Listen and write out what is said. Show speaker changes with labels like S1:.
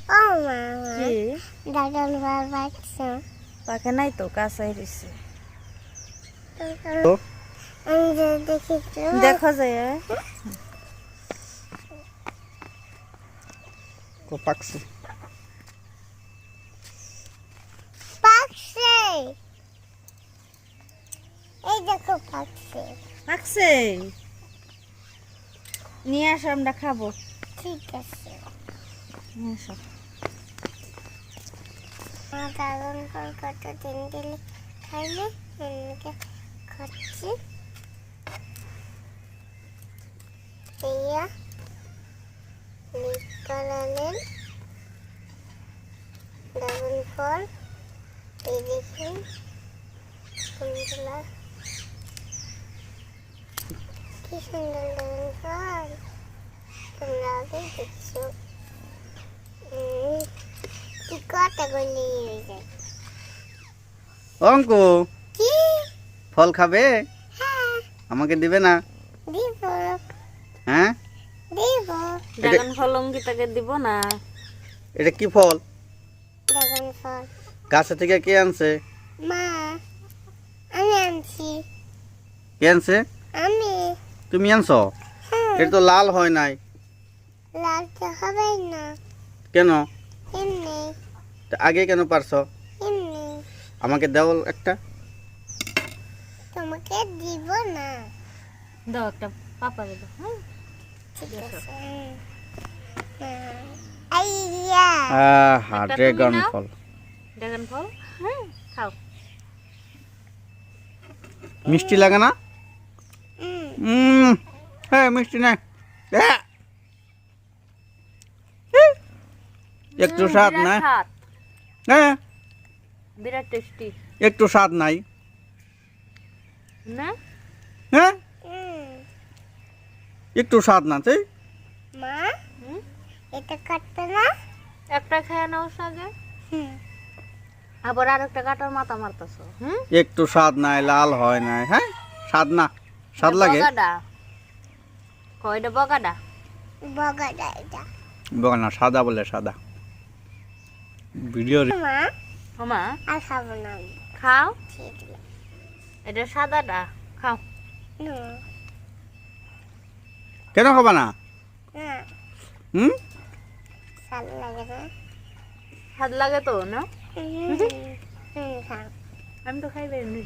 S1: ও মা
S2: কি
S1: ড্রাগন ফল পাচ্ছে
S2: পাকে নাই তো কাঁচাই রয়েছে
S3: তো
S1: আমি যে দেখি তো
S2: দেখা যায়
S3: তো পাকছে
S1: পাকছে এই দেখো পাকছে
S2: পাকছে নিয়ে আসো আমরা খাবো
S1: ঠিক আছে
S2: নিয়ে আসো
S1: আমার ড্রাগন ফল কত দিন দিলে খাইলে এমনিকে খাচ্ছি এইয়া নীল কালারের ড্রাগন ফল এই দেখুন সুন্দর কি সুন্দর ড্রাগন ফল তোমরা আগে দেখছো কি কটা গলি হয়ে যায়
S3: অঙ্কু
S1: কি
S3: ফল খাবে
S1: হ্যাঁ
S3: আমাকে দিবে না
S1: দিব
S3: হ্যাঁ
S1: দিব
S2: ড্রাগন ফল অঙ্কিতাকে দিব না
S3: এটা কি ফল
S1: ড্রাগন ফল
S3: গাছে থেকে কে আনছে
S1: মা আমি আনছি
S3: কে আনছে
S1: আমি
S3: তুমি আনছো
S1: হ্যাঁ
S3: এটা তো লাল হয় নাই
S1: লালটা হবে না
S3: কেন
S1: এমনি
S3: তা আগে কেন পারছো
S1: এমনি
S3: আমাকে দাও একটা
S1: তোমাকে দিব না
S2: দাও একটা পাপা দেবো হ্যাঁ
S1: ঠিক আছে আইয়া
S3: আহা
S2: একটা তুমি
S3: ড্রাগন
S2: নাও।
S3: ফল
S2: ড্রাগন ফল হ্যাঁ খাও
S3: মিষ্টি লাগে না হ্যাঁ মিষ্টি নাই একটু স্বাদ না
S2: বিরাট স্বাদ,
S3: হ্যাঁ
S2: বিরাট টেস্টি
S3: একটু স্বাদ নাই
S2: না
S3: হ্যাঁ একটু স্বাদ না তাই
S1: মা
S2: হুম?
S1: এটা কাটবে না
S2: একটা খেয়ে নাও সাগে
S1: হুম
S2: আবার আর একটা কাটার মাথা মারতেছো হুম
S3: একটু স্বাদ নাই লাল হয় নাই হ্যাঁ স্বাদ না স্বাদ লাগে
S2: বগাডা কয়টা বগাডা
S1: বগাটা এটা
S3: বল না সাদা বলে সাদা ভিডিও
S1: মা
S2: মামা
S1: আর খাবো না আমি
S2: খাও
S1: খেয়ে দিলাম
S2: এটা সাদাটা খাও
S1: না
S3: কেন খাবা না
S1: না
S3: হুম
S1: ভাল লাগে না
S2: স্বাদ লাগে তো না
S1: খাও
S2: আমি তো খাইবে এমনি